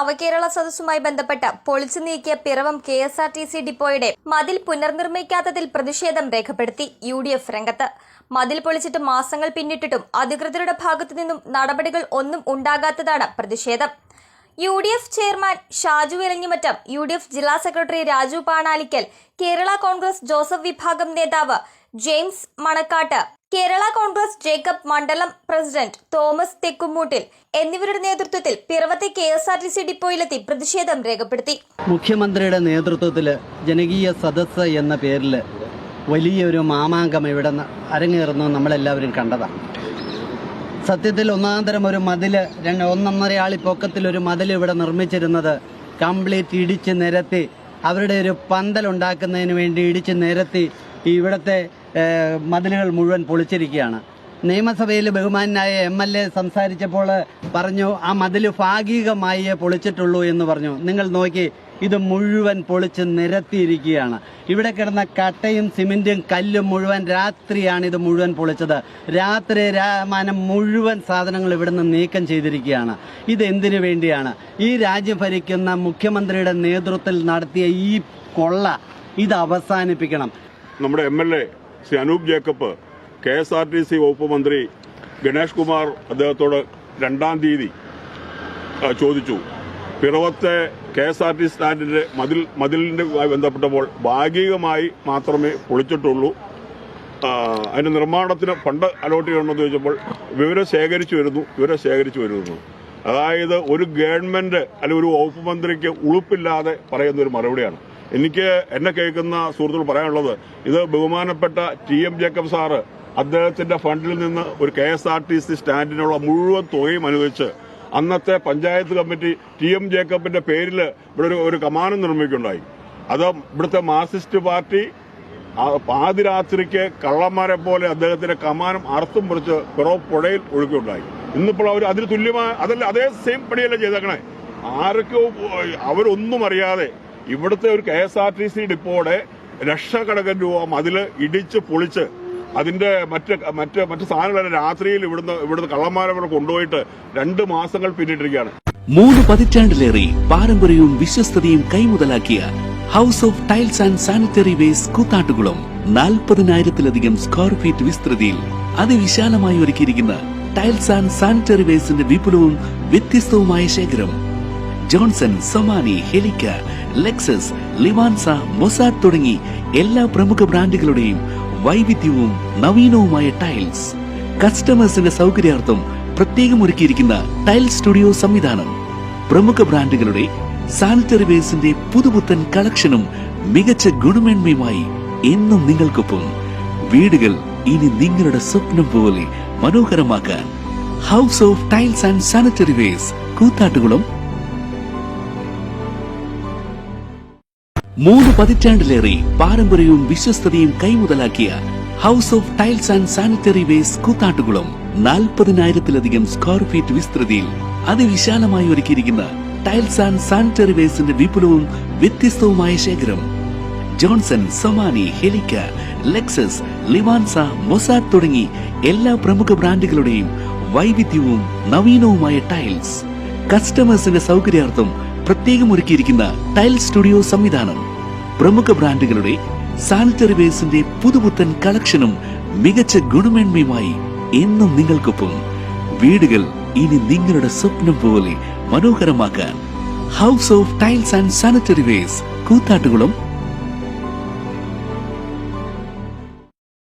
നവകേരള സദസ്സുമായി ബന്ധപ്പെട്ട് പൊളിച്ചു നീക്കിയ പിറവം KSRTC ഡിപ്പോയുടെ മതിൽ പുനർനിർമ്മിക്കാത്തതിൽ പ്രതിഷേധം രേഖപ്പെടുത്തി UDF രംഗത്ത്. മതിൽ പൊളിച്ചിട്ട് മാസങ്ങൾ പിന്നിട്ടിട്ടും അധികൃതരുടെ ഭാഗത്തുനിന്നും നടപടികൾ ഒന്നും ഉണ്ടാകാത്തതാണ് പ്രതിഷേധം. UDF ചെയർമാൻ ഷാജു എലഞ്ഞിമറ്റം, UDF ജില്ലാ സെക്രട്ടറി രാജു പാണാലിക്കൽ, കേരള കോൺഗ്രസ് ജോസഫ് വിഭാഗം നേതാവ് ജെയിംസ് മണക്കാട്ട്, കേരള കോൺഗ്രസ് ജേക്കബ് മണ്ഡലം പ്രസിഡന്റ് തോമസ് തെക്കുംമൂട്ടിൽ എന്നിവരുടെ നേതൃത്വത്തിൽ പിറവത്തെ KSRTC ഡിപ്പോയിലെത്തി പ്രതിഷേധം രേഖപ്പെടുത്തി. മുഖ്യമന്ത്രിയുടെ നേതൃത്വത്തിൽ ജനകീയ സദസ്സ് എന്ന പേരിൽ വലിയൊരു മാമാങ്കം ഇവിടെ അരങ്ങേറുന്നത് നമ്മളെല്ലാവരും കണ്ടതാണ്. സത്യത്തിൽ ഒന്നാന്തരം ഒരു മതിൽ 1.5 ആളി പൊക്കത്തിലൊരു മതിൽ ഇവിടെ നിർമ്മിച്ചിരുന്നത് കംപ്ലീറ്റ് ഇടിച്ച് നിരത്തി, അവരുടെ ഒരു പന്തലുണ്ടാക്കുന്നതിന് വേണ്ടി ഇടിച്ച് നിരത്തി ഇവിടുത്തെ മതിലുകൾ മുഴുവൻ പൊളിച്ചിരിക്കുകയാണ്. നിയമസഭയിൽ ബഹുമാനായ MLA സംസാരിച്ചപ്പോൾ പറഞ്ഞു ആ മതിൽ ഭാഗികമായേ പൊളിച്ചിട്ടുള്ളൂ എന്ന് പറഞ്ഞു. നിങ്ങൾ നോക്കി, ഇത് മുഴുവൻ പൊളിച്ച് നിരത്തിയിരിക്കുകയാണ്. ഇവിടെ കിടന്ന കട്ടയും സിമെന്റും കല്ലും മുഴുവൻ രാത്രിയാണ് ഇത് മുഴുവൻ പൊളിച്ചത്. രാത്രി മാനം മുഴുവൻ സാധനങ്ങൾ ഇവിടുന്ന് നീക്കം ചെയ്തിരിക്കുകയാണ്. ഇത് എന്തിനു വേണ്ടിയാണ്? ഈ രാജ്യം ഭരിക്കുന്ന മുഖ്യമന്ത്രിയുടെ നേതൃത്വത്തിൽ നടത്തിയ ഈ കൊള്ള ഇത് അവസാനിപ്പിക്കണം. നമ്മുടെ MLA Shri Anoop Jacob KSRTC വകുപ്പ് മന്ത്രി ഗണേഷ് കുമാർ അദ്ദേഹത്തോട് 2-ാം തീയതി ചോദിച്ചു, പിറവത്തെ KSRTC സ്റ്റാൻഡിന്റെ മതിലിന്റെ ബന്ധപ്പെട്ടപ്പോൾ ഭാഗികമായി മാത്രമേ പൊളിച്ചിട്ടുള്ളൂ, അതിന്റെ നിർമ്മാണത്തിന് ഫണ്ട് അലോട്ട് ചെയ്യണമെന്ന് ചോദിച്ചപ്പോൾ വിവരം ശേഖരിച്ചു വരുന്നു. അതായത് ഒരു ഗവൺമെന്റ് അല്ലെങ്കിൽ ഒരു വകുപ്പ് മന്ത്രിക്ക് ഉളുപ്പില്ലാതെ പറയുന്ന ഒരു മറുപടിയാണ്. എന്നെ കേൾക്കുന്ന സുഹൃത്തുക്കൾ പറയാനുള്ളത്, ഇത് ബഹുമാനപ്പെട്ട TM ജേക്കബ് സാറ് അദ്ദേഹത്തിന്റെ ഫണ്ടിൽ നിന്ന് ഒരു KSRTC സ്റ്റാൻഡിനുള്ള മുഴുവൻ തുകയും അനുവദിച്ച് അന്നത്തെ പഞ്ചായത്ത് കമ്മിറ്റി TM ജേക്കബിന്റെ പേരിൽ ഇവിടെ ഒരു കമാനം നിർമ്മിക്കുകയുണ്ടായി. അത് ഇവിടുത്തെ മാർക്സിസ്റ്റ് പാർട്ടി പാതിരാത്രിക്ക് കള്ളന്മാരെ പോലെ അദ്ദേഹത്തിന്റെ കമാനം അറുത്തും മുറിച്ച് പിറവ് പുഴയിൽ ഒഴുക്കുകയുണ്ടായി. ഇന്നിപ്പോൾ അവർ അതിന് തുല്യമായ അതേ സെയിം പണിയല്ലേ ചെയ്തേക്കണേ. ആരൊക്കെ അവരൊന്നും അറിയാതെ ഇവിടുത്തെ ഒരു KSRTC ഡിപ്പോയുടെ ലക്ഷക്കണക്കിന് രൂപ മതില് ഇടിച്ച് പൊളിച്ച് അതിന്റെ മറ്റ് സാധനങ്ങളെല്ലാം രാത്രിയിൽ ഇവിടുന്ന് കള്ളന്മാരെ കൊണ്ടുപോയിട്ട് 2 മാസങ്ങൾ പിന്നിട്ടിരിക്കുകയാണ്. 3 പതിറ്റാണ്ടിലേറെ പാരമ്പര്യവും വിശ്വസ്തതയും കൈമുതലാക്കിയ House of Tiles and Sanitary വേസ്റ്റ് കൂത്താട്ടുകുളം 40,000-ലധികം സ്ക്വയർ ഫീറ്റ് വിസ്തൃതിയിൽ അതിവിശാലമായി ഒരുക്കിയിരിക്കുന്ന ടൈൽസ് ആൻഡ് സാനിറ്ററി വേസ്റ്റിന്റെ വിപുലവും വ്യത്യസ്തവുമായ ശേഖരം. ജോൺസൺ, സൊമാനി, ഹെലിക്ക, ലെക്സസ്, ലിവാൻസ, മൊസാഡ് തുടങ്ങി എല്ലാ പ്രമുഖ ബ്രാൻഡുകളുടെയും വൈവിധ്യവും നവീനവുമായ ടൈൽസ്. കസ്റ്റമേഴ്സിന്റെ സൗകര്യാർത്ഥം പ്രത്യേകം ഒരുക്കിയിരിക്കുന്ന ടൈൽ സ്റ്റുഡിയോ സംവിധാനം. പ്രമുഖ ബ്രാൻഡുകളുടെ സാനിറ്ററി വേസ്റ്റിന്റെ പുതുപുത്തൻ കളക്ഷനും മികച്ച ഗുണമേന്മയുമായി എന്നും നിങ്ങൾക്കൊപ്പം. വീടുകൾ ഇനി നിങ്ങളുടെ സ്വപ്നം പോലെ മനോഹരമാക്കാൻ House of Tiles and Sanitary വേസ്റ്റ് കൂത്താട്ടുകുളം. 3 പതിറ്റാണ്ടിലേറെ പാരമ്പര്യവും വിശ്വസ്തതയും കൈമുതലാക്കിയ House of Tiles and Sanitary വേസ്റ്റ് കൂത്താട്ടുകുളം 40,000-ലധികം സ്ക്വയർ ഫീറ്റ് വിസ്തൃതിയിൽ അതിവിശാലമായി ഒരുക്കിയിരിക്കുന്ന ടൈൽസ് ആൻഡ് സാനിറ്ററി വേസ്റ്റിന്റെ വിപുലവും വ്യത്യസ്തവുമായ ശേഖരം. ജോൺസൺ, സൊമാനി, ഹെലിക്ക, ലെക്സസ്, ലിവാൻസ, മൊസാഡ് തുടങ്ങി എല്ലാ പ്രമുഖ ബ്രാൻഡുകളുടെയും വൈവിധ്യവും നവീനവുമായ ടൈൽസ്. കസ്റ്റമേഴ്സിന്റെ സൗകര്യാർത്ഥം പ്രത്യേകം ഒരുക്കിയിരിക്കുന്ന ടൈൽ സ്റ്റുഡിയോ സംവിധാനം. പ്രമുഖ ബ്രാൻഡുകളുടെ സാനിറ്ററി വേസ്റ്റിന്റെ പുതുപുത്തൻ കളക്ഷനും മികച്ച ഗുണമേന്മയുമായി എന്നും നിങ്ങൾക്കൊപ്പം. വീടുകൾ ഇനി നിങ്ങളുടെ സ്വപ്നം പോലെ മനോഹരമാക്കാൻ House of Tiles and Sanitary വേസ്റ്റ് കൂത്താട്ടുകുളം.